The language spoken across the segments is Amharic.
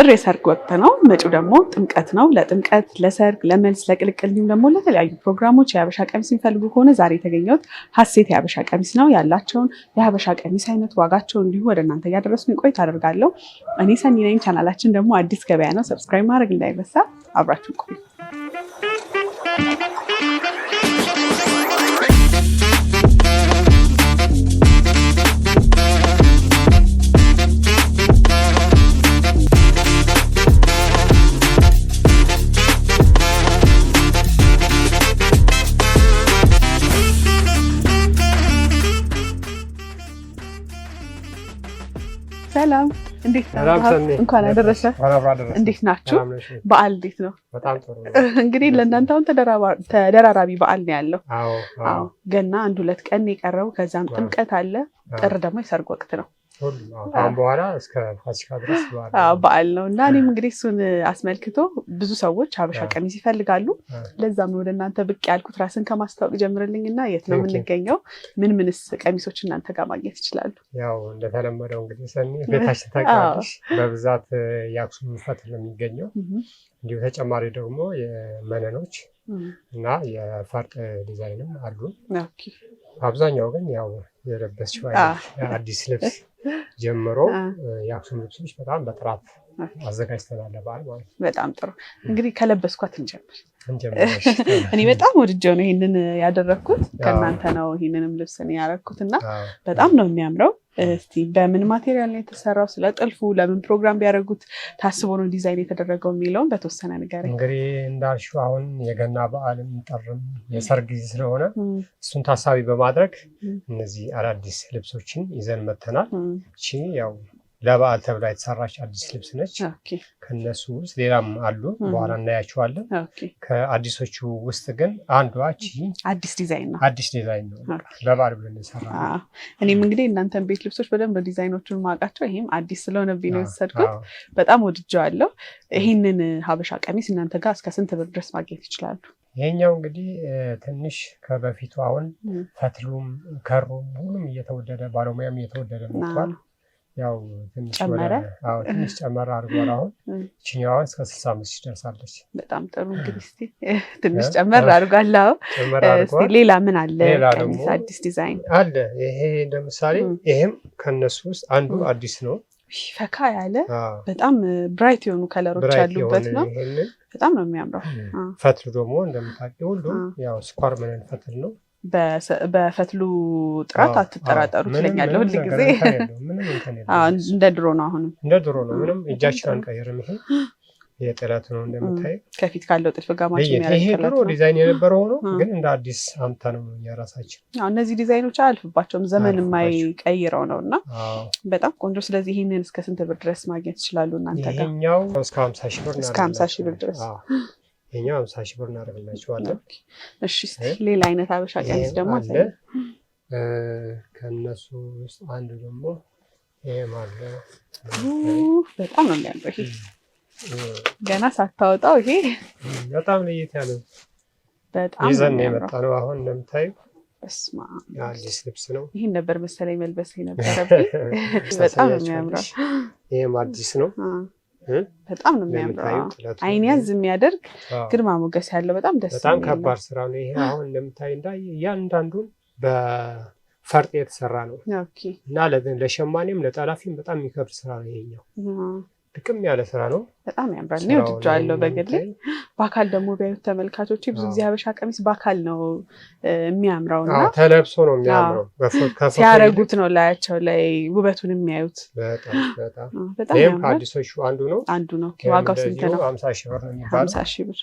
ጥር የሰርግ ወቅት ነው። መጪው ደግሞ ጥምቀት ነው። ለጥምቀት፣ ለሰርግ፣ ለመልስ፣ ለቅልቅል እንዲሁም ደግሞ ለተለያዩ ፕሮግራሞች የሀበሻ ቀሚስ የሚፈልጉ ከሆነ ዛሬ የተገኘሁት ሀሴት የሀበሻ ቀሚስ ነው። ያላቸውን የሀበሻ ቀሚስ አይነት ዋጋቸውን እንዲሁ ወደ እናንተ እያደረስኩኝ ቆይታ አደርጋለሁ። እኔ ሰኒ ነኝ። ቻናላችን ደግሞ አዲስ ገበያ ነው። ሰብስክራይብ ማድረግ እንዳይረሳ። አብራችሁ ቆዩ። ሰላም እንዴት ናችሁ? እንኳን አደረሰ። እንዴት ናችሁ? በዓል እንዴት ነው? በጣም ጥሩ ነው። እንግዲህ ለእናንተ አሁን ተደራራቢ በዓል ነው ያለው። አዎ ገና 1-2 ቀን የቀረው፣ ከዛም ጥምቀት አለ። ጥር ደግሞ የሰርግ ወቅት ነው። አሁን በኋላ እስከ ፋሲካ ድረስ በዓል ነው እና እኔም እንግዲህ እሱን አስመልክቶ ብዙ ሰዎች ሀበሻ ቀሚስ ይፈልጋሉ። ለዛም ወደ እናንተ ብቅ ያልኩት። ራስን ከማስታወቅ ጀምርልኝ እና የት ነው የምንገኘው? ምንስ ቀሚሶች እናንተ ጋር ማግኘት ይችላሉ? ያው እንደተለመደው እንግዲህ ሰኒ ቤታችን ታውቂያለሽ፣ በብዛት የአክሱም ፈትል ነው የሚገኘው። እንዲሁ ተጨማሪ ደግሞ የመነኖች እና የፈርጥ ዲዛይንም አሉ። አብዛኛው ግን ያው የለበስሽው አዲስ ልብስ ጀምሮ የአክሱም ልብሶች በጣም በጥራት አዘጋጅተናል በዓል ማለት ነው። በጣም ጥሩ። እንግዲህ ከለበስኳት እንጀምር። እኔ በጣም ወድጄው ነው ይሄንን ያደረኩት። ከእናንተ ነው ይሄንንም ልብስ ነው ያደረኩት እና በጣም ነው የሚያምረው። እስቲ በምን ማቴሪያል ነው የተሰራው? ስለ ጥልፉ ለምን ፕሮግራም ቢያደርጉት ታስቦ ነው ዲዛይን የተደረገው የሚለውን በተወሰነ ነገር እንግዲህ እንዳልሽው አሁን የገና በዓልም ጥርም የሰርግ ጊዜ ስለሆነ እሱን ታሳቢ በማድረግ እነዚህ አዳዲስ ልብሶችን ይዘን መጥተናል። እቺ ያው ለበዓል ተብላ የተሰራች አዲስ ልብስ ነች። ከነሱ ውስጥ ሌላም አሉ፣ በኋላ እናያቸዋለን። ከአዲሶቹ ውስጥ ግን አንዷ አዲስ ዲዛይን ነው። ለበዓል ብለን የሰራነው። እኔም እንግዲህ እናንተን ቤት ልብሶች በደንብ ዲዛይኖቹን ማውቃቸው፣ ይሄም አዲስ ስለሆነብኝ ነው የወሰድኩት። በጣም ወድጄዋለሁ። ይህንን ሀበሻ ቀሚስ እናንተ ጋር እስከ ስንት ብር ድረስ ማግኘት ይችላሉ? ይሄኛው እንግዲህ ትንሽ ከበፊቱ አሁን ፈትሉም ከሩም ሁሉም እየተወደደ ባለሙያም እየተወደደ መጥቷል። ያው ትንሽ ጨመረ አድርጓል። አሁን እችኛዋ እስከ 65 ደርሳለች። በጣም ጥሩ። እንግዲህ እስቲ ትንሽ ጨመር አድርጓል። እስቲ ሌላ ምን አለ? ቀሚስ አዲስ ዲዛይን አለ። ይሄ ለምሳሌ ይሄም ከነሱ ውስጥ አንዱ አዲስ ነው። ፈካ ያለ በጣም ብራይት የሆኑ ከለሮች ያሉበት ነው። በጣም ነው የሚያምረው። ፈትሉ ደግሞ እንደምታውቂው ሁሉም ያው ስኳር መነን ፈትል ነው። በፈትሉ ጥራት አትጠራጠሩ ትለኛለህ ሁል ጊዜ። እንደ ድሮ ነው። አሁንም እንደ ድሮ ነው። ምንም እጃችን አንቀይርም። ይሄ የጥለት ነው እንደምታይ። ከፊት ካለው ጥልፍ ጋር ማች የሚያደርግ ይሄ ድሮ ዲዛይን የነበረው ነው፣ ግን እንደ አዲስ አምታ ነው የራሳችን። እነዚህ ዲዛይኖች አያልፍባቸውም፣ ዘመን የማይቀይረው ነው እና በጣም ቆንጆ። ስለዚህ ይህንን እስከ ስንት ብር ድረስ ማግኘት ይችላሉ እናንተ ጋር? ይሄኛው እስከ 50 ሺህ ብር እስከ 50 ሺህ ብር ድረስ ይሄኛው 50 ሺህ ብር እናደርግላችኋለን። እሺ ሌላ አይነት ሀበሻ ቀሚስ ደግሞ አለ። ከነሱ ውስጥ አንዱ ደግሞ ይሄም አለ። በጣም ነው የሚያምረው። ይሄ ገና ሳታወጣው ይሄ በጣም ለየት ያለ በጣም ይዘን የመጣ ነው። አሁን እንደምታዩ እስማ አዲስ ልብስ ነው። ይሄን ነበር መሰለኝ መልበስ የነበረብኝ። በጣም ነው የሚያምረው። ይሄም አዲስ ነው። በጣም ነው የሚያምረው። አይን ያዝ የሚያደርግ ግርማ ሞገስ ያለው በጣም ደስ በጣም ከባድ ስራ ነው ይሄ። አሁን እንደምታይ እያንዳንዱን በፈርጥ የተሰራ ነው እና ለሸማኔም ለጠላፊም በጣም የሚከብድ ስራ ነው ይሄኛው። ጥቅም ያለ ስራ ነው። በጣም ያምራል። እኔ ወድጄዋለሁ በግሌ። በአካል ደግሞ ቢያዩት ተመልካቾች ብዙ ጊዜ ሀበሻ ቀሚስ በአካል ነው የሚያምረው እና ተለብሶ ነው የሚያምረው። ሲያረጉት ነው ላያቸው ላይ ውበቱን የሚያዩት። በጣም ይሄም ከአዲሶቹ አንዱ ነው። ዋጋው ስንት ነው? 50 ሺህ ብር ነው የሚባለው። 50 ሺህ ብር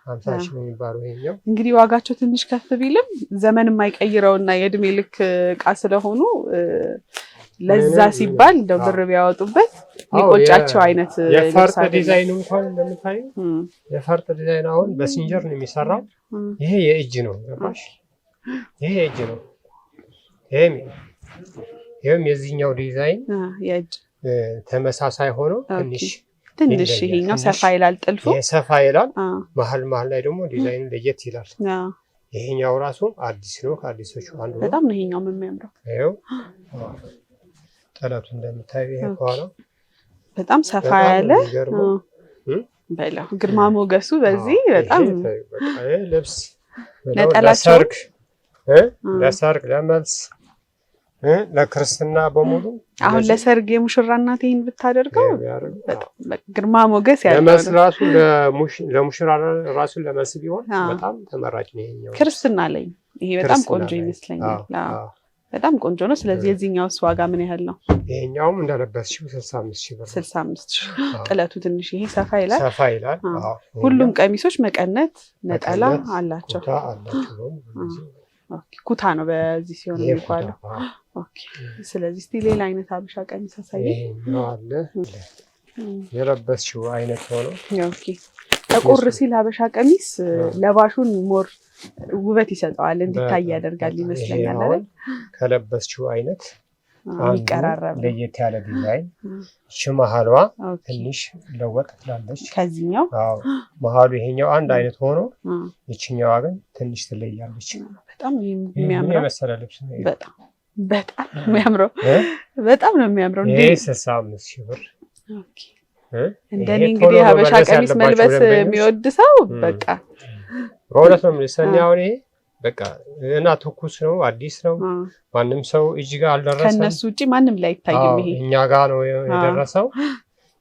50 ሺህ ነው የሚባለው ይሄኛው። እንግዲህ ዋጋቸው ትንሽ ከፍ ቢልም ዘመን የማይቀይረውና የእድሜ ልክ እቃ ስለሆኑ ለዛ ሲባል እንደው ብር ቢያወጡበት የሚቆጫቸው አይነት የፈርጥ ዲዛይን እንኳን እንደምታዩ የፈርጥ ዲዛይን አሁን በሲንጀር ነው የሚሰራው። ይሄ የእጅ ነው ገባሽ? ይሄ የእጅ ነው። ይሄም የዚህኛው ዲዛይን የእጅ ተመሳሳይ ሆኖ ትንሽ ይሄኛው ሰፋ ይላል፣ ጥልፉ ሰፋ ይላል። መሀል ላይ ደግሞ ዲዛይኑ ለየት ይላል። ይሄኛው ራሱ አዲስ ነው፣ ከአዲሶቹ አንዱ ነው። በጣም ነው ይሄኛው የሚያምረው። ይሄው ጥለቱ እንደምታዩ ይሄ ከኋላ በጣም ሰፋ ያለ በለው ግርማ ሞገሱ በዚህ በጣም በቃ ልብስ ለሰርግ ለመልስ ለክርስትና በሙሉ አሁን ለሰርግ የሙሽራ እናት ይሄን ብታደርገው ግርማ ሞገስ ያለው ለመልስ ራሱ ለሙሽራ ራሱ ለመልስ ቢሆን በጣም ተመራጭ ነው ይሄኛው ክርስትና ላይ ይሄ በጣም ቆንጆ ይመስለኛል በጣም ቆንጆ ነው ስለዚህ የዚህኛውስ ዋጋ ምን ያህል ነው ይሄኛውም እንደለበስሽው 65000 ብር 65000 ጥለቱ ትንሽ ይሄ ሰፋ ይላል ሁሉም ቀሚሶች መቀነት ነጠላ አላቸው ኩታ ነው በዚህ ሲሆን የሚባለው ኦኬ ስለዚህ እስቲ ሌላ አይነት ሀበሻ ቀሚስ አሳየኝ ነው አለ የለበስሽው አይነት ሆኖ ኦኬ ጠቆር ሲል ሀበሻ ቀሚስ ለባሹን ሞር ውበት ይሰጣዋል እንዲታይ ያደርጋል ይመስለኛል አይደል ከለበስሽው አይነት ይቀራረብ ለየት ያለ ዲዛይን ሽማሃልዋ ትንሽ ለወጥ ትላለች ከዚህኛው አዎ መሃሉ ይሄኛው አንድ አይነት ሆኖ ይችኛዋ ግን ትንሽ ትለያለች በጣም የሚያምረው የመሰለ ልብስ ነው በጣም የሚያምረው በጣም ነው የሚያምረው ይሄ 65000 ብር ኦኬ እንደኔ እንግዲህ ሀበሻ ቀሚስ መልበስ የሚወድ ሰው በቃ ሮለት ነው የሚሰኛው ይሄ በቃ እና ትኩስ ነው አዲስ ነው ማንም ሰው እጅ ጋር አልደረሰም ከነሱ ውጪ ማንም ላይ አይታይም ይሄ እኛ ጋር ነው የደረሰው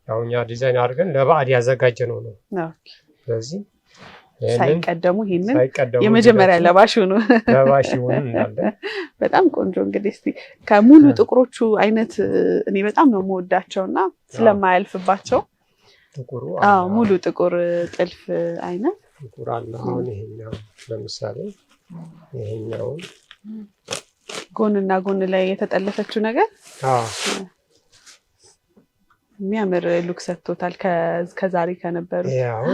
ያው እኛ ዲዛይን አድርገን ለበዓል ያዘጋጀነው ነው ኦኬ ስለዚህ ሳይቀደሙ ይሄንን የመጀመሪያ ለባሽ ነው እንዳለ በጣም ቆንጆ እንግዲህ እስቲ ከሙሉ ጥቁሮቹ አይነት እኔ በጣም ነው የምወዳቸውና ስለማያልፍባቸው ጥቁሩ ሙሉ ጥቁር ጥልፍ አይነት ጥቁር አለ አሁን ይሄኛው ለምሳሌ ይሄኛው ጎንና ጎን ላይ የተጠለፈችው ነገር የሚያምር ሉክ ሰጥቶታል ከዛሬ ከነበሩ ያው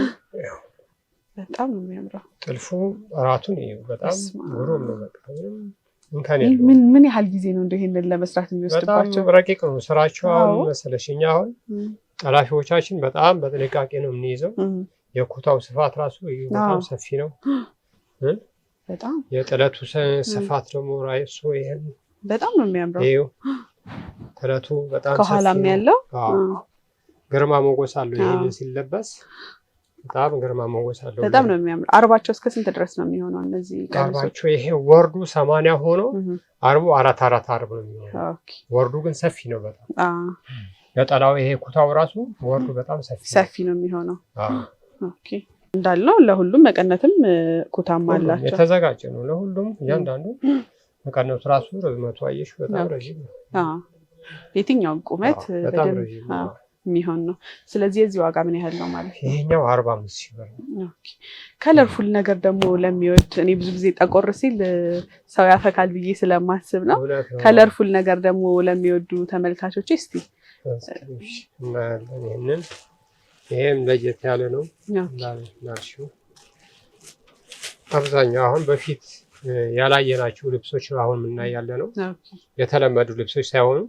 በጣም ነው የሚያምረው ጥልፉ ራቱን በጣም ግሩም ነው በቃ ምን ያህል ጊዜ ነው ይሄንን ለመስራት የሚወስድባቸው በጣም ረቂቅ ነው ስራቸው አሁን መሰለሽኛ አሁን ጠላፊዎቻችን በጣም በጥንቃቄ ነው የምንይዘው የኩታው ስፋት ራሱ በጣም ሰፊ ነው በጣም የጥለቱ ስፋት ደግሞ ራይሱ ይሄን በጣም ነው የሚያምረው ይሄው ጥለቱ በጣም ከኋላም ያለው ግርማ ሞገስ አለው ይሄን ሲለበስ በጣም ግርማ ሞገስ አለው በጣም ነው የሚያምረው አርባቸው እስከ ስንት ድረስ ነው የሚሆነው እነዚህ ቀሚሶች አርባቸው ይሄ ወርዱ 80 ሆኖ አርቡ 4 አርብ ነው የሚሆነው ኦኬ ወርዱ ግን ሰፊ ነው በጣም ነጠላው ይሄ ኩታው ራሱ ወርዱ በጣም ሰፊ ነው የሚሆነው ኦኬ እንዳልነው ለሁሉም መቀነትም ኩታም አላቸው የተዘጋጀ ነው ለሁሉም እያንዳንዱ መቀነቱ ራሱ ርዝመቱ አየሽ በጣም ረጅም ነው የትኛው ቁመት በደንብ የሚሆን ነው ስለዚህ የዚህ ዋጋ ምን ያህል ነው ማለት ነው ይሄኛው 45000 ብር ኦኬ ከለርፉል ነገር ደግሞ ለሚወድ እኔ ብዙ ጊዜ ጠቆር ሲል ሰው ያፈካል ብዬ ስለማስብ ነው ከለርፉል ነገር ደግሞ ለሚወዱ ተመልካቾች እስቲ እናያለን ይሄም ለየት ያለ ነው ናልሽው አብዛኛው አሁን በፊት ያላየናቸው ልብሶች አሁን የምናያለ ነው የተለመዱ ልብሶች ሳይሆኑ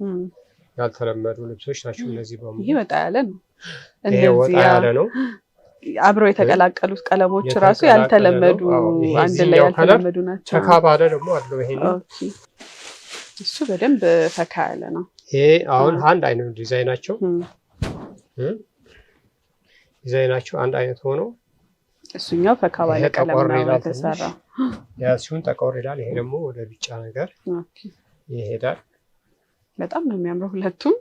ያልተለመዱ ልብሶች ናቸው እነዚህ በሙሉ ይሄ ወጣ ያለ ነው ይሄ ወጣ ያለ ነው አብረው የተቀላቀሉት ቀለሞች ራሱ ያልተለመዱ አንድ ላይ ያልተለመዱ ናቸው ተካባለ ደግሞ አለው ይሄ ኦኬ እሱ በደንብ ፈካ ያለ ነው ይሄ አሁን አንድ አይነት ዲዛይናቸው ዲዛይናቸው አንድ አይነት ሆኖ እሱኛው ፈካ ባለ ቀለም ነው የተሰራው ያሱን ጠቆር ይላል ይሄ ደግሞ ወደ ቢጫ ነገር ኦኬ ይሄዳል በጣም ነው የሚያምረው ሁለቱም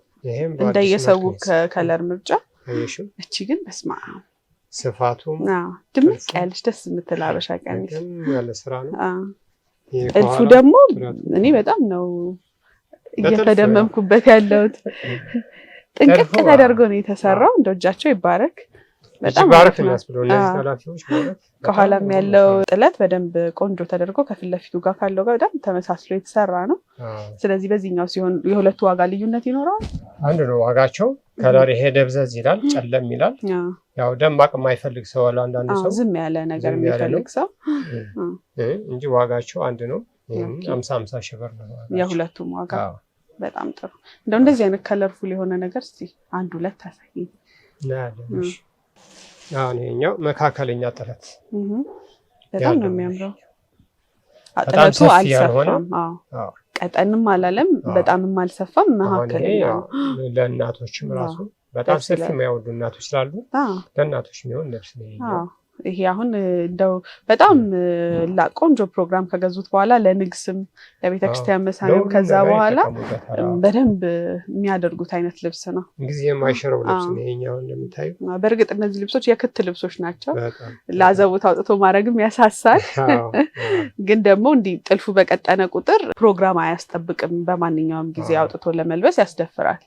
እንደየሰው ከለር ምርጫ አይሽው እቺ ግን በስማ ስፋቱ ድምቅ ያለች ደስ የምትል ሀበሻ ቀሚስ ያለ ስራ ነው ጥልፉ ደግሞ እኔ በጣም ነው እየተደመምኩበት ያለሁት ጥንቅቅ ተደርጎ ነው የተሰራው እንደውጃቸው ይባረክ በጣም ባረክ የሚያስብለው እነዚህ ጠላፊዎች ማለት ከኋላም ያለው ጥለት በደንብ ቆንጆ ተደርጎ ከፊት ለፊቱ ጋር ካለው ጋር በጣም ተመሳስሎ የተሰራ ነው ስለዚህ በዚህኛው ሲሆን የሁለቱ ዋጋ ልዩነት ይኖራል አንድ ነው ዋጋቸው ከለር ይሄ ደብዘዝ ይላል ጨለም ይላል ያው ደማቅ የማይፈልግ ሰው አለ አንዳንድ ሰው ዝም ያለ ነገር የሚፈልግ ሰው እንጂ ዋጋቸው አንድ ነው 50 ብር ነው የሁለቱም ዋጋ በጣም ጥሩ እንደዚህ አይነት ከለርፉል የሆነ ነገር እስቲ አንድ ሁለት አሳየኝ ናለሽ ያው መካከለኛ ጥለት በጣም ነው የሚያምረው አጥለቱ አልሰፋም ቀጠንም አላለም በጣምም አልሰፋም መካከለኛ ለእናቶችም ራሱ በጣም ሰፊ የማይወዱ እናቶች ስላሉ ለእናቶች የሚሆን ልብስ ነው። ይሄ አሁን እንደው በጣም ቆንጆ ፕሮግራም ከገዙት በኋላ ለንግስም ለቤተክርስቲያን መሳሚያም ከዛ በኋላ በደንብ የሚያደርጉት አይነት ልብስ ነው። ጊዜ የማይሽረው ልብስ ነው ይሄኛው እንደምታዩ። በእርግጥ እነዚህ ልብሶች የክት ልብሶች ናቸው። ላዘቦት አውጥቶ ማድረግም ያሳሳል። ግን ደግሞ እንዲህ ጥልፉ በቀጠነ ቁጥር ፕሮግራም አያስጠብቅም። በማንኛውም ጊዜ አውጥቶ ለመልበስ ያስደፍራል።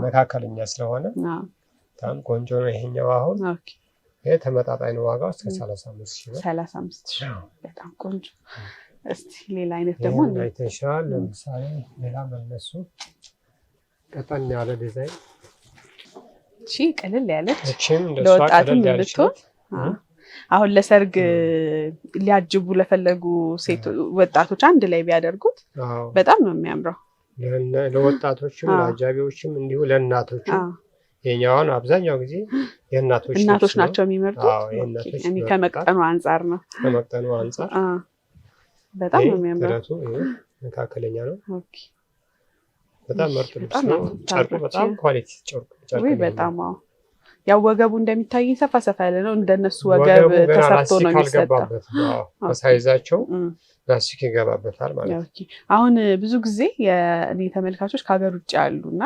መካከለኛ ስለሆነ በጣም ቆንጆ ነው ይሄኛው አሁን ይሄ ተመጣጣኝ ነው። ዋጋው እስከ 35,000 ነው። 35,000 በጣም ቆንጆ። እስቲ ሌላ አይነት ደግሞ አይተሻል። ለምሳሌ ሌላ መለሱ ቀጠን ያለ ዲዛይን እሺ፣ ቀለል ያለች ለወጣትም ልትሆን አሁን ለሰርግ ሊያጅቡ ለፈለጉ ሴት ወጣቶች አንድ ላይ ቢያደርጉት በጣም ነው የሚያምረው። ለወጣቶችም ለአጃቢዎችም እንዲሁ ለእናቶችም የኛውን አብዛኛው ጊዜ እናቶች ናቸው የሚመርጡት። እኔ ከመቅጠኑ አንፃር ነው። ከመቅጠኑ አንፃር በጣም ነው የሚያምረው። ጥለቱ መካከለኛ ነው። ኦኬ፣ በጣም ምርጥ ልብስ ነው። ጨርቁ በጣም ኳሊቲ ጨርቅ ወይ በጣም ያው ወገቡ እንደሚታየኝ ሰፋ ሰፋ ያለ ነው። እንደነሱ ወገብ ተሰርቶ ነው የሚሰጣው። በሳይዛቸው ላስቲክ ይገባበታል ማለት ነው። አሁን ብዙ ጊዜ የኔ ተመልካቾች ከሀገር ውጭ ያሉና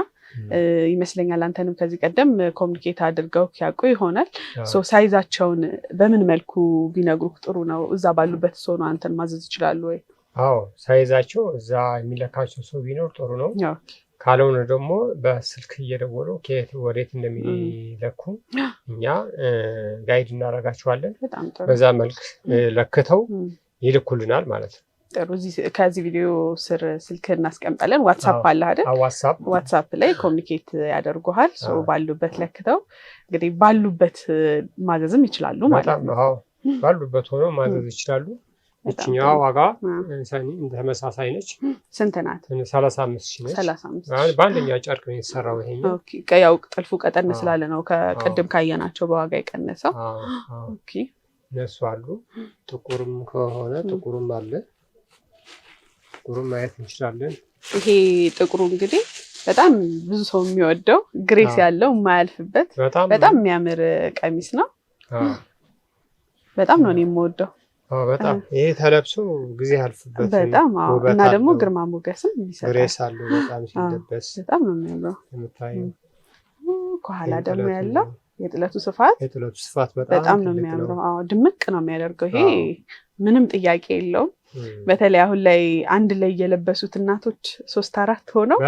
ይመስለኛል አንተንም ከዚህ ቀደም ኮሚኒኬት አድርገው ያውቁ ይሆናል። ሳይዛቸውን በምን መልኩ ቢነግሩ ጥሩ ነው? እዛ ባሉበት ሰው ነው አንተን ማዘዝ ይችላሉ ወይ? አዎ ሳይዛቸው እዛ የሚለካቸው ሰው ቢኖር ጥሩ ነው። ካልሆነ ደግሞ በስልክ እየደወሉ ከየት ወዴት እንደሚለኩ እኛ ጋይድ እናደርጋቸዋለን። በዛ መልክ ለክተው ይልኩልናል ማለት ነው። ጥሩ። ከዚህ ቪዲዮ ስር ስልክ እናስቀምጣለን። ዋትሳፕ አለ አይደል? ዋትሳፕ ላይ ኮሚኒኬት ያደርጉሃል። ባሉበት ለክተው እንግዲህ ባሉበት ማዘዝም ይችላሉ ማለት ነው። አዎ ባሉበት ሆነው ማዘዝ ይችላሉ። እችኛዋ ዋጋ ተመሳሳይ ነች። ስንት ናት? 35,000 ነች። 35 በአንደኛ ጨርቅ ነው የተሰራው ይሄኛው። ኦኬ፣ ያው ጥልፉ ቀጠን ስላለ ነው ከቅድም ካየናቸው በዋጋ የቀነሰው። ኦኬ፣ እነሱ አሉ። ጥቁርም ከሆነ ጥቁርም አለ። ጥቁርም ማየት እንችላለን። ይሄ ጥቁሩ እንግዲህ በጣም ብዙ ሰው የሚወደው ግሬስ ያለው የማያልፍበት በጣም የሚያምር ቀሚስ ነው። በጣም ነው እኔ የምወደው። በጣም ይሄ ተለብሶ ጊዜ ያልፍበት በጣም እና ደግሞ ግርማ ሞገስም ይሰጣል። ግሬስ አለው በጣም ሲለበስ በጣም ነው የሚያምረው። የምታየው ከኋላ ደግሞ ያለው የጥለቱ ስፋት በጣም ነው የሚያምረው። ድምቅ ነው የሚያደርገው። ይሄ ምንም ጥያቄ የለውም። በተለይ አሁን ላይ አንድ ላይ የለበሱት እናቶች 3-4 ሆነው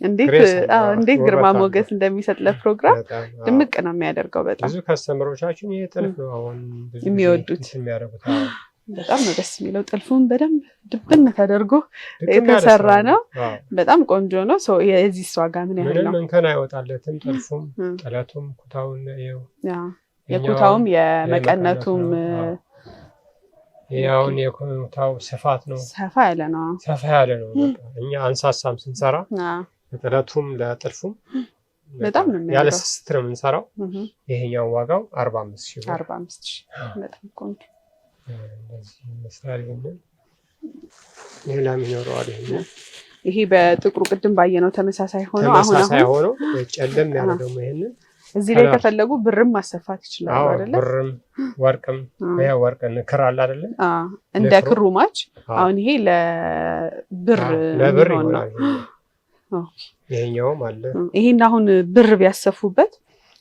እንዴት ግርማ ሞገስ እንደሚሰጥ ለፕሮግራም ድምቅ ነው የሚያደርገው። በጣም ብዙ ከስተመሮቻችን ይሄ ጥልፍ ነው አሁን የሚወዱት የሚያደርጉት። በጣም ነው ደስ የሚለው። ጥልፉን በደንብ ድብን ተደርጎ የተሰራ ነው። በጣም ቆንጆ ነው። የዚህ ዋጋ ምን ያህል ነው? ምንም እንከን አይወጣለትም። ጥልፉም ጥለቱም ኩታውን ነው። የኩታውም የመቀነቱም ያውን የኩታው ስፋት ነው። ሰፋ ያለ ነው። እኛ አንሳሳም ስንሰራ ለጥለቱም ለጥልፉም በጣም ነው ያለ ስስት ነው የምንሰራው። ይሄኛው ዋጋው 45,000 ነው። 45,000 በጣም ቆንጆ እንደዚህ መስላል። ሌላም ይኖረዋል። ይሄ በጥቁሩ ቅድም ባየነው ተመሳሳይ ሆኖ ጨለም ያለ ደግሞ ይሄንን እዚህ ላይ ከፈለጉ ብርም ማሰፋት ይችላሉ አይደለ? ብርም ወርቅም ወርቅ ክር አለ አይደለ? እንደ ክሩ ማች አሁን ይሄ ለብር ይሆናል። ይሄኛውም አለ። ይሄን አሁን ብር ቢያሰፉበት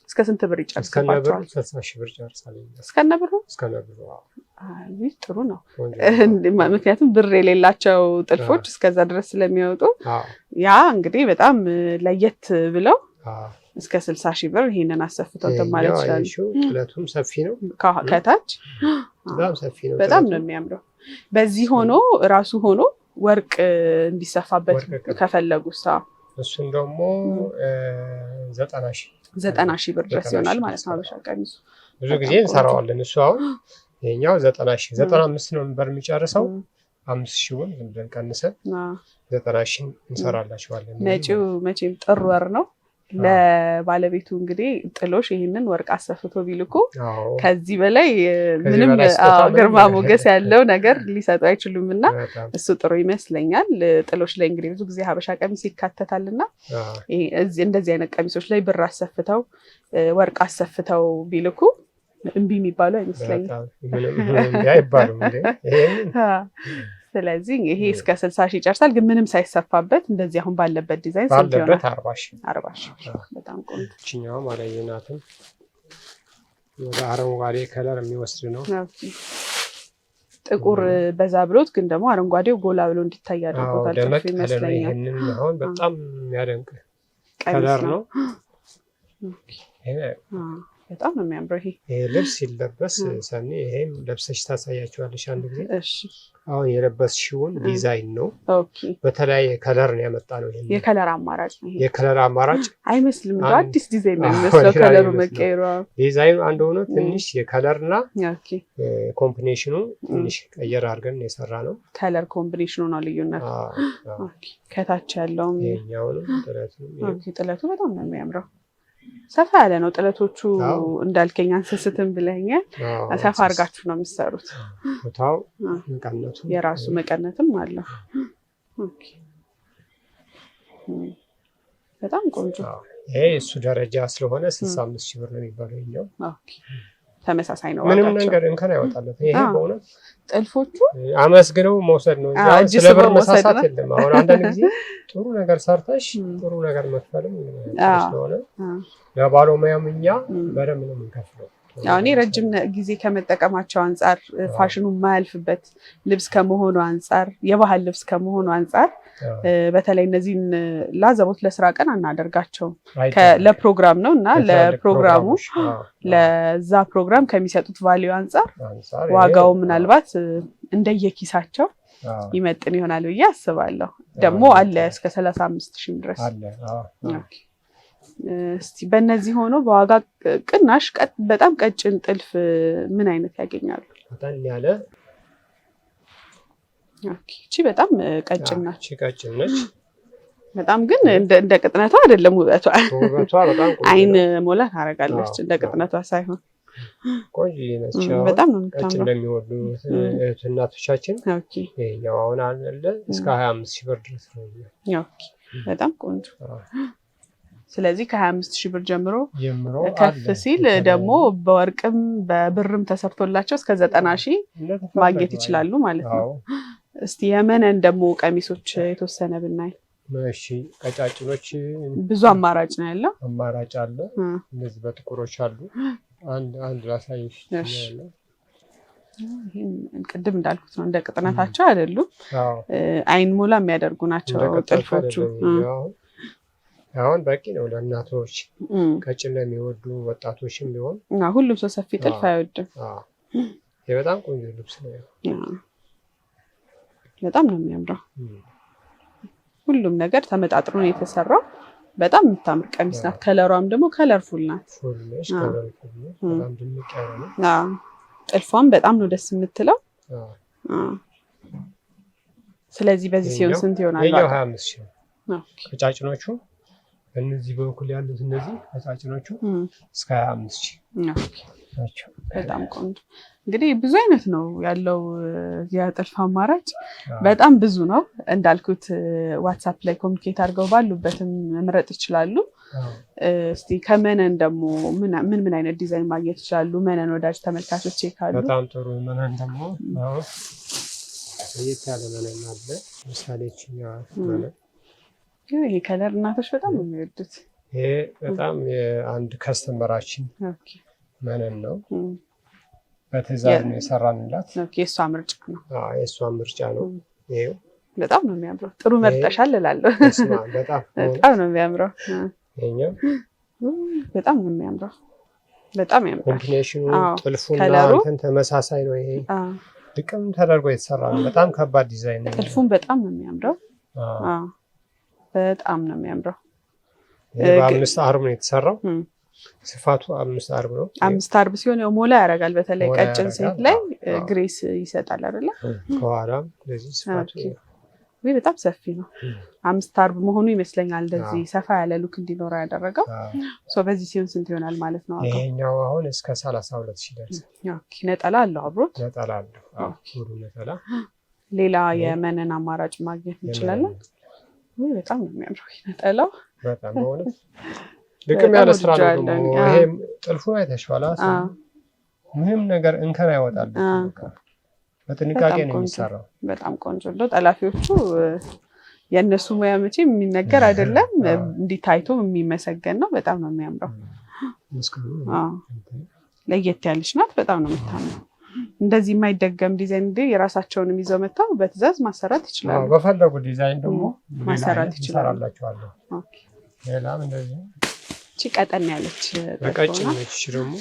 እስከ ስንት ብር ይጨርሳል? 60,000 ብር ይጨርሳል። እስከነብሩ ጥሩ ነው። ምክንያቱም ብር የሌላቸው ጥልፎች እስከዛ ድረስ ስለሚወጡ ያ እንግዲህ በጣም ለየት ብለው እስከ 60,000 ብር ይሄንን አሰፍተው ማለት ይችላል። ጥለቱም ሰፊ ነው። ከታች በጣም ሰፊ ነው። በጣም ነው የሚያምረው። በዚህ ሆኖ ራሱ ሆኖ ወርቅ እንዲሰፋበት ከፈለጉ እሱን ደግሞ 90,000 ብር ድረስ ይሆናል ማለት ነው። ሀበሻ ቀሚሱ ብዙ ጊዜ እንሰራዋለን። እሱ አሁን ይሄኛው 90,000 95 ነው ነበር የሚጨርሰው። 5,000 ብለን ቀንሰን 90,000 እንሰራላችኋለን። መጪው መቼም ጥር ወር ነው። ለባለቤቱ እንግዲህ ጥሎሽ ይሄንን ወርቅ አሰፍቶ ቢልኩ ከዚህ በላይ ምንም ግርማ ሞገስ ያለው ነገር ሊሰጡ አይችሉምና እሱ ጥሩ ይመስለኛል። ጥሎሽ ላይ እንግዲህ ብዙ ጊዜ ሀበሻ ቀሚስ ይካተታልና እንደዚህ አይነት ቀሚሶች ላይ ብር አሰፍተው ወርቅ አሰፍተው ቢልኩ እምቢ የሚባሉ አይመስለኝም። ስለዚህ ይሄ እስከ 60 ሺህ ይጨርሳል። ግን ምንም ሳይሰፋበት እንደዚህ አሁን ባለበት ዲዛይን ስንት ይሆናል? 40 ሺህ። በጣም ቆንጆ። እቺኛው ማለየናትም ወደ አረንጓዴ ከለር የሚወስድ ነው። ጥቁር በዛ ብሎት ግን ደግሞ አረንጓዴው ጎላ ብሎ እንዲታይ አድርጎታል። ጥልፍ ይመስለኛል። ይሄንን አሁን በጣም የሚያደንቅ ከለር ነው። በጣም ነው የሚያምረው። ይሄ ልብስ ሲለበስ ሰኒ ይሄም ለብሰሽ ታሳያቸዋለሽ አንድ ጊዜ። እሺ አሁን የለበስሽውን ዲዛይን ነው። ኦኬ በተለያየ ከለር ነው ያመጣነው። ይሄ የከለር አማራጭ ነው። የከለር አማራጭ አይመስልም? አዲስ ዲዛይን ነው የሚመስለው። ከለሩ መቀየሩ ዲዛይኑ አንድ ሆኖ ትንሽ የከለርና ኮምቢኔሽኑ ትንሽ ቀየር አድርገን የሰራ ነው። ከለር ኮምቢኔሽኑ ነው ልዩነት። ኦኬ ከታች ያለውም ይሄኛውንም ጥለቱ በጣም ነው የሚያምረው። ሰፋ ያለ ነው ጥለቶቹ። እንዳልከኝ አንስስትም ብለኛል። ሰፋ አድርጋችሁ ነው የምትሰሩት። ቦታው መቀነቱ የራሱ መቀነትም አለው። ኦኬ በጣም ቆንጆ። ይሄ እሱ ደረጃ ስለሆነ 65 ሺህ ብር ነው የሚባለው። ይሄኛው ኦኬ ተመሳሳይ ነው። ምንም ነገር እንከን ያወጣለት። ይሄ በእውነት ጥልፎቹ አመስግነው መውሰድ ነው። ስለ ብር መሳሳት የለም። አሁን አንዳንድ ጊዜ ጥሩ ነገር ሰርተሽ ጥሩ ነገር መክፈልም ስለሆነ ለባለሙያም እኛ በደንብ ነው የምንከፍለው። እኔ ረጅም ጊዜ ከመጠቀማቸው አንጻር ፋሽኑ የማያልፍበት ልብስ ከመሆኑ አንጻር የባህል ልብስ ከመሆኑ አንጻር በተለይ እነዚህን ላዘቦት ለስራ ቀን አናደርጋቸውም። ለፕሮግራም ነው እና ለፕሮግራሙ ለዛ ፕሮግራም ከሚሰጡት ቫልዩ አንጻር ዋጋው ምናልባት እንደየኪሳቸው ይመጥን ይሆናል ብዬ አስባለሁ። ደግሞ አለ እስከ 35 ሺህ ድረስ አለ። እስቲ በእነዚህ ሆኖ በዋጋ ቅናሽ በጣም ቀጭን ጥልፍ ምን አይነት ያገኛሉ? በጣም ያለ እቺ በጣም ቀጭን ናት። እቺ ቀጭን ነች። በጣም ግን እንደ ቅጥነቷ አይደለም። ውበቷ በጣም አይን ሞላ ታደርጋለች። እንደ ቅጥነቷ ሳይሆን ቆንጆ ነች። በጣም ነው ቀጭን እንደሚወዱ እናቶቻችን። ይሄኛው አሁን አለ እስከ 25 ሺህ ብር ድረስ ነው። በጣም ቆንጆ። ስለዚህ ከ25 ሺህ ብር ጀምሮ ከፍ ሲል ደግሞ በወርቅም በብርም ተሰርቶላቸው እስከ 90 ሺህ ማግኘት ይችላሉ ማለት ነው። እስቲ የመነን ደግሞ ቀሚሶች የተወሰነ ብናይ። እሺ ቀጫጭኖች ብዙ አማራጭ ነው ያለው። አማራጭ አለ። እነዚህ በጥቁሮች አሉ። አንድ ላሳይሽ ያለው ይሄን ቅድም እንዳልኩት ነው። እንደ ቅጥነታቸው አይደሉም። አይን ሞላ የሚያደርጉ ናቸው ጥልፎቹ። አሁን በቂ ነው ለእናቶች ቀጭን ለሚወዱ ወጣቶችም ቢሆን። ሁሉም ሰው ሰፊ ጥልፍ አይወድም። ይሄ በጣም ቆንጆ ልብስ ነው። በጣም ነው የሚያምረው። ሁሉም ነገር ተመጣጥሮ ነው የተሰራው። በጣም የምታምር ቀሚስ ናት። ከለሯም ደግሞ ከለርፉል ናት። በጣም ድምቅ ያለ ነው። ጥልፏም በጣም ነው ደስ የምትለው። ስለዚህ በዚህ ሲሆን ስንት ይሆናል? 25 ሺህ ቀጫጭኖቹ እነዚህ በኩል ያሉት እነዚህ ቀጫጭኖቹ እስከ 25 ሺህ ናቸው። በጣም ቆንጆ። እንግዲህ ብዙ አይነት ነው ያለው የጥልፍ አማራጭ፣ በጣም ብዙ ነው። እንዳልኩት ዋትስአፕ ላይ ኮሚኒኬት አድርገው ባሉበትም መምረጥ ይችላሉ። እስቲ ከመነን ደግሞ ምን አይነት ዲዛይን ማግኘት ይችላሉ? መነን ወዳጅ ተመልካቾች ካሉ በጣም ጥሩ። መነን ደግሞ ለየት ያለ መነን አለ። ምሳሌ መነን ይሄ ከለር እናቶች በጣም ነው የሚወዱት። ይሄ በጣም የአንድ ከስተመራችን መነን ነው። በትዕዛዝ ነው የሰራንላት። የእሷ ምርጫ ነው። የእሷ ምርጫ ነው። ይሄው በጣም ነው የሚያምረው። ጥሩ መርጠሻል እላለሁ። በጣም ነው የሚያምረው። ይሄኛው በጣም ነው የሚያምረው። በጣም ያምራል። ኮምቢኔሽኑ ጥልፉና እንትን ተመሳሳይ ነው። ይሄ ድቅም ተደርጎ የተሰራ ነው። በጣም ከባድ ዲዛይን ነው። ጥልፉን በጣም ነው የሚያምረው። በጣም ነው የሚያምረው። በ5 አርብ ነው የተሰራው። ስፋቱ 5 አርብ ነው። 5 አርብ ሲሆን ያው ሞላ ያደርጋል። በተለይ ቀጭን ሴት ላይ ግሬስ ይሰጣል አይደለ? ከኋላም ለዚህ ስፋቱ ወይ በጣም ሰፊ ነው። 5 አርብ መሆኑ ይመስለኛል እንደዚህ ሰፋ ያለ ሉክ እንዲኖረው ያደረገው። በዚህ ሲሆን ስንት ይሆናል ማለት ነው? ይሄኛው አሁን እስከ 32,000 ይደርሳል። ኦኬ ነጠላ አለው አብሮት? ነጠላ አለው። ሙሉ ነጠላ። ሌላ የመነን አማራጭ ማግኘት እንችላለን? ወይ በጣም ነው የሚያምረው ነጠላው። በጣም በእውነት ልቅም ያለ ስራ ነው ደግሞ። ይሄ ጥልፉን አይተሽዋል? ምንም ነገር እንከን አይወጣል። በጥንቃቄ ነው የሚሰራው። በጣም ቆንጆ ነው። ጠላፊዎቹ የእነሱ ሙያ መቼም የሚነገር አይደለም፣ እንዲታይቶ የሚመሰገን ነው። በጣም ነው የሚያምረው። ለየት ያለች ናት። በጣም ነው የምታምረው። እንደዚህ የማይደገም ዲዛይን የራሳቸውንም ይዘው መጥተው በትዕዛዝ ማሰራት ይችላሉ። በፈለጉ ዲዛይን ደግሞ ማሰራት ይችላሉ። ሌላም እንደዚህ ቀጠን ያለች በቀጭን ነች ደግሞ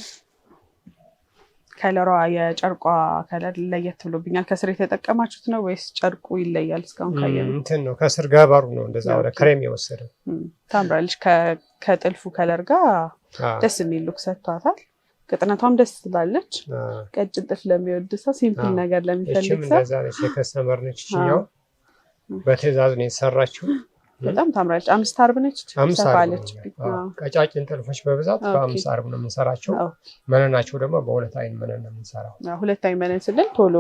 ከለሯ የጨርቋ ከለር ለየት ብሎብኛል። ከስር የተጠቀማችሁት ነው ወይስ ጨርቁ ይለያል? እስካሁን ካየነው እንትን ነው ከስር ገበሩ ነው እንደዛ ወደ ክሬም የወሰደው። ታምራለች። ከጥልፉ ከለር ጋር ደስ የሚል ሉክ ሰጥቷታል። ቅጥነቷም ደስ ትላለች። ቀጭን ጥልፍ ለሚወድ ሰው፣ ሲምፕል ነገር ለሚፈልግ ሰው እንደዛ ነች። የከስተመር ነች። እኛው በትዕዛዝ ነው የተሰራችው። በጣም ታምራለች። 5 አርብ ነች። ሰፋለች። ቀጫጭን ጥልፎች በብዛት በ5 አርብ ነው የምንሰራቸው። መነናቸው ደግሞ በ2 አይን መነን ነው የምንሰራው። 2 አይን መነን ስንል ቶሎ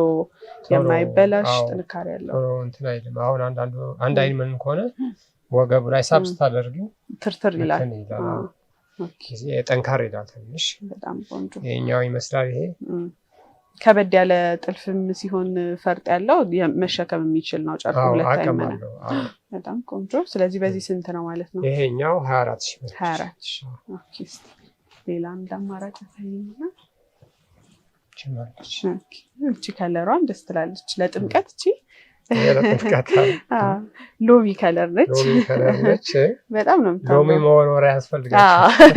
የማይበላሽ ጥንካሬ ያለው ቶሎ እንትን አይልም። አሁን አንድ አይን መነን ከሆነ ወገቡ ላይ ሳብ ስታደርጊው ትርትር ይላል። ጠንካራ ይላል ትንሽ። በጣም ቆንጆ ይሄኛው ይመስላል። ይሄ ከበድ ያለ ጥልፍም ሲሆን ፈርጥ ያለው መሸከም የሚችል ነው። ጨርቁ 2 አይን መነን በጣም ቆንጆ። ስለዚህ በዚህ ስንት ነው ማለት ነው? ይሄኛው 24,000 ብር። 24,000 ኦኬ። ሌላ እንዳማራጭ ታይኝና እቺ ከለሯን ደስ ትላለች። ለጥምቀት እቺ ሎሚ ከለር ነች። በጣም ነው የምታምረው። ሎሚ መወርወሪያ ያስፈልጋል።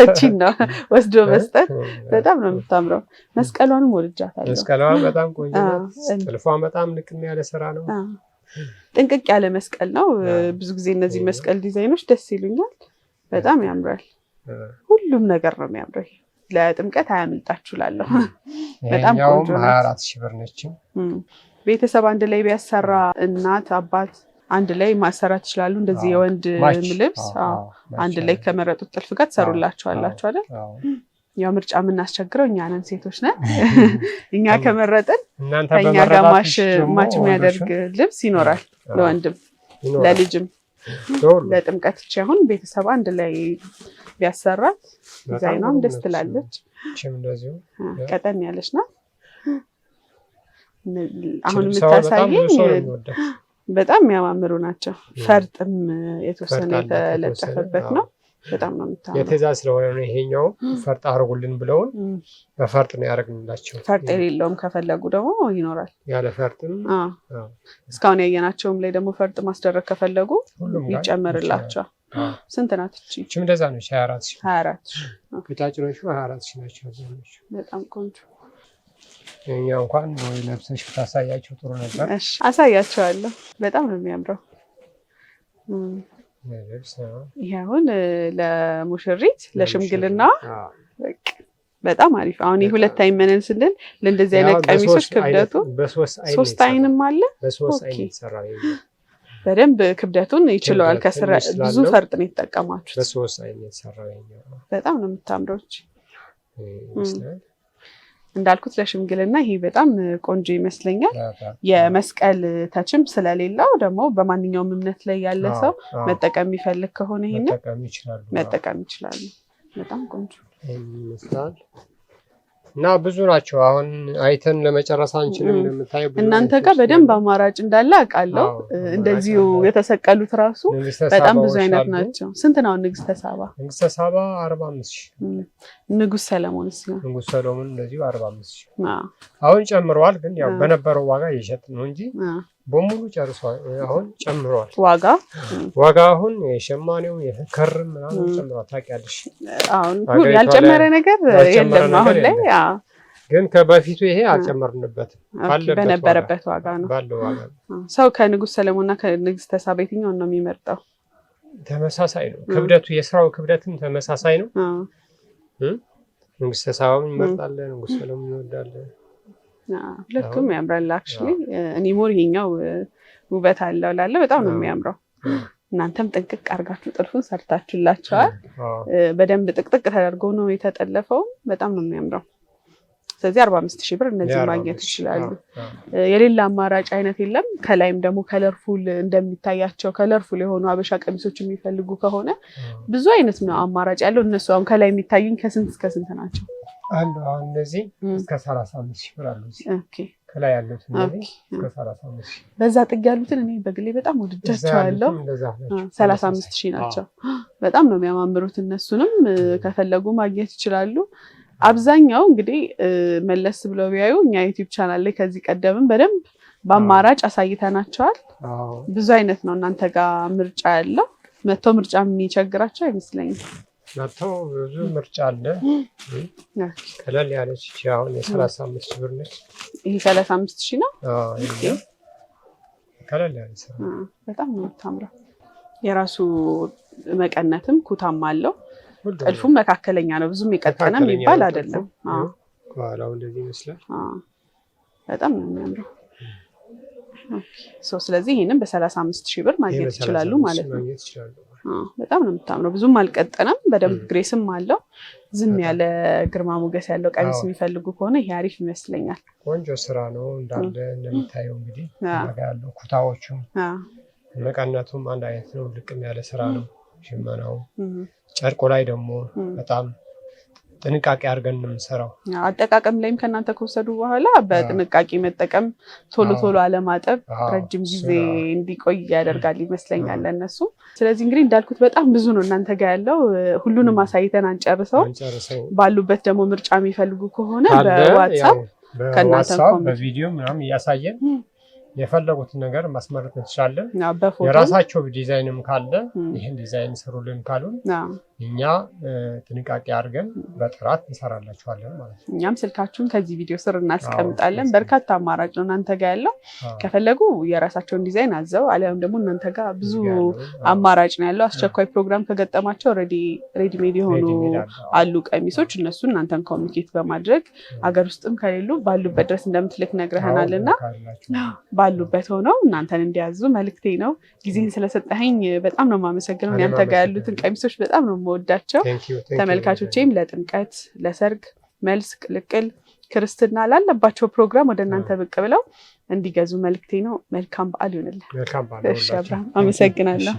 እቺ ነው ወስዶ መስጠት። በጣም ነው የምታምረው። መስቀሏንም ወድጃታለሁ። መስቀሏን በጣም ቆንጆ ነው። ጥልፏን በጣም ልቅም ያለ ስራ ነው። ጥንቅቅ ያለ መስቀል ነው። ብዙ ጊዜ እነዚህ መስቀል ዲዛይኖች ደስ ይሉኛል። በጣም ያምራል። ሁሉም ነገር ነው የሚያምረው። ለጥምቀት አያምልጣችሁ እላለሁ። በጣም ቆንጆ ነው። 24,000 ብር ነች። ቤተሰብ አንድ ላይ ቢያሰራ እናት አባት አንድ ላይ ማሰራት ይችላሉ። እንደዚህ የወንድ ልብስ አንድ ላይ ከመረጡት ጥልፍ ጋር ትሰሩላችኋላችሁ አይደል? ያው ምርጫ የምናስቸግረው እኛ ነን፣ ሴቶች ነን። እኛ ከመረጥን ከኛ ጋር ማች የሚያደርግ ልብስ ይኖራል፣ ለወንድም ለልጅም ለጥምቀት። አሁን ቤተሰብ አንድ ላይ ቢያሰራት ዲዛይኗም ደስ ትላለች። ቀጠን ያለች ናት። አሁን የምታሳየኝ በጣም የሚያማምሩ ናቸው። ፈርጥም የተወሰነ የተለጠፈበት ነው። በጣም ነው የምታምረው። የትዕዛዝ ስለሆነ ነው። ይሄኛው ፈርጥ አድርጉልን ብለውን በፈርጥ ነው ያደረግንላቸው። ፈርጥ የሌለውም ከፈለጉ ደግሞ ይኖራል። ያለ ፈርጥም እስካሁን ያየናቸውም ላይ ደግሞ ፈርጥ ማስደረግ ከፈለጉ ይጨመርላቸዋል። ስንት ናት እቺ? እቺም እንደዛ ነች። 24,000 24,000 ከጫጭኖቹ 24,000 ናቸው። በጣም ቆንጆ። እኛ እንኳን ወይ ለብሰሽ ብታሳያቸው ጥሩ ነበር። እሺ አሳያቸዋለሁ። በጣም ነው የሚያምረው። ይሄ አሁን ለሙሽሪት ለሽምግልና በጣም አሪፍ። አሁን የሁለት አይን መነን ስንል ለእንደዚህ አይነት ቀሚሶች ክብደቱ ሶስት አይንም አለ። በሶስት አይን ይሰራል። በደንብ ክብደቱን ይችላል። ከስራ ብዙ ፈርጥ ነው የተጠቀማችሁት። በሶስት አይን ይሰራል። በጣም ነው የምታምረው። እንዳልኩት ለሽምግልና ይሄ በጣም ቆንጆ ይመስለኛል። የመስቀል ተችም ስለሌለው ደግሞ በማንኛውም እምነት ላይ ያለ ሰው መጠቀም የሚፈልግ ከሆነ ይሄንን መጠቀም ይችላሉ። በጣም ቆንጆ ይመስላል እና ብዙ ናቸው። አሁን አይተን ለመጨረስ አንችልም። እንደምታየው እናንተ ጋር በደንብ አማራጭ እንዳለ አውቃለሁ። እንደዚሁ የተሰቀሉት ራሱ በጣም ብዙ አይነት ናቸው። ስንት ነው ንግስተ ሳባ? ንግስተ ሳባ 45,000። ንጉስ ሰለሞንስ? ንጉስ ሰለሞን እንደዚሁ 45,000። አሁን ጨምረዋል፣ ግን ያው በነበረው ዋጋ እየሸጥን ነው እንጂ በሙሉ ጨርሷል። አሁን ጨምረዋል ዋጋ አሁን የሸማኔው የከርም ምናምን ጨምረዋል። ታውቂያለሽ፣ አሁን ያልጨመረ ነገር የለም አሁን ላይ። ግን ከበፊቱ ይሄ አልጨመርንበትም። በነበረበት ዋጋ ነው ባለው ዋጋ። ሰው ከንጉስ ሰለሞንና ከንግስተ ሳባ የትኛውን ነው የሚመርጠው? ተመሳሳይ ነው ክብደቱ፣ የስራው ክብደትም ተመሳሳይ ነው። ንግስተ ሳባም ይመርጣል፣ ንጉስ ሰለሞን ይወዳል። ሁለቱም ያምራል። አክቹሊ እኔ ሞር ይሄኛው ውበት አለው ላለው በጣም ነው የሚያምረው። እናንተም ጥንቅቅ አድርጋችሁ ጥልፉን ሰርታችሁላቸዋል። በደንብ ጥቅጥቅ ተደርጎ ነው የተጠለፈው። በጣም ነው የሚያምረው። ስለዚህ 45,000 ብር እነዚህ ማግኘት ይችላሉ። የሌላ አማራጭ አይነት የለም። ከላይም ደግሞ ከለርፉል እንደሚታያቸው ከለርፉል የሆኑ ሀበሻ ቀሚሶች የሚፈልጉ ከሆነ ብዙ አይነት ነው አማራጭ ያለው። እነሱ አሁን ከላይ የሚታዩኝ ከስንት እስከ ስንት ናቸው? አሁን እነዚህ እስከ 35,000 ብር አሉ። ኦኬ ከላይ ያሉት እነዚህ እስከ 35,000። በዛ ጥግ ያሉትን እኔ በግሌ በጣም ወድጃቸዋለሁ። 35,000 ናቸው። በጣም ነው የሚያማምሩት። እነሱንም ከፈለጉ ማግኘት ይችላሉ። አብዛኛው እንግዲህ መለስ ብለው ቢያዩ እኛ ዩቲዩብ ቻናል ላይ ከዚህ ቀደምም በደንብ በአማራጭ አሳይተናቸዋል። ብዙ አይነት ነው እናንተ ጋር ምርጫ ያለው። መተው ምርጫ የሚቸግራቸው አይመስለኝም። መተው ብዙ ምርጫ አለ። ቀለል ያለች አሁን የ35,000 ብር ነች። ይሄ 35,000 ነው። ቀለል ያለች በጣም ነው የምታምረው። የራሱ መቀነትም ኩታም አለው። ጥልፉም መካከለኛ ነው። ብዙም የቀጠነ የሚባል አይደለም። ኋላው እንደዚህ ይመስላል። በጣም ነው የሚያምረው። ስለዚህ ይሄንን በ35,000 ብር ማግኘት ይችላሉ ማለት ነው። በጣም ነው የምታምረው። ብዙም አልቀጠነም። በደንብ ግሬስም አለው። ዝም ያለ ግርማ ሞገስ ያለው ቀሚስ የሚፈልጉ ከሆነ ይሄ አሪፍ ይመስለኛል። ቆንጆ ስራ ነው እንዳለ እንደምታየው እንግዲህ ያለው ኩታዎቹም መቀነቱም አንድ አይነት ነው። ልቅም ያለ ስራ ነው። ሽመናው ጨርቆ ላይ ደግሞ በጣም ጥንቃቄ አድርገን ነው የምንሰራው። አጠቃቀም ላይም ከእናንተ ከወሰዱ በኋላ በጥንቃቄ መጠቀም፣ ቶሎ ቶሎ አለማጠብ ረጅም ጊዜ እንዲቆይ ያደርጋል ይመስለኛል እነሱ። ስለዚህ እንግዲህ እንዳልኩት በጣም ብዙ ነው እናንተ ጋር ያለው። ሁሉንም አሳይተን አንጨርሰው። ባሉበት ደግሞ ምርጫ የሚፈልጉ ከሆነ በዋትስአፕ ከእናንተ በቪዲዮ ምናምን እያሳየን የፈለጉትን ነገር ማስመረጥ እንችላለን። የራሳቸው ዲዛይንም ካለ ይሄን ዲዛይን ሰሩልን ካሉን እኛ ጥንቃቄ አድርገን በጥራት እንሰራላችኋለን ማለት ነው። እኛም ስልካችሁን ከዚህ ቪዲዮ ስር እናስቀምጣለን። በርካታ አማራጭ ነው እናንተ ጋር ያለው። ከፈለጉ የራሳቸውን ዲዛይን አዘው አሊያም ደግሞ እናንተ ጋር ብዙ አማራጭ ነው ያለው። አስቸኳይ ፕሮግራም ከገጠማቸው ሬዲ ሜድ የሆኑ አሉ ቀሚሶች። እነሱ እናንተን ኮሚኒኬት በማድረግ አገር ውስጥም ከሌሉ ባሉበት ድረስ እንደምትልክ ነግረህናልና ባሉበት ሆነው እናንተን እንዲያዙ መልክቴ ነው። ጊዜን ስለሰጠኸኝ በጣም ነው የማመሰግነው። እናንተ ጋር ያሉትን ቀሚሶች በጣም ነው የምወዳቸው። ተመልካቾቼም ለጥምቀት፣ ለሰርግ፣ መልስ፣ ቅልቅል፣ ክርስትና ላለባቸው ፕሮግራም ወደ እናንተ ብቅ ብለው እንዲገዙ መልክቴ ነው። መልካም በዓል ይሁንልን። መልካም በዓል። እሺ አብርሃም አመሰግናለሁ።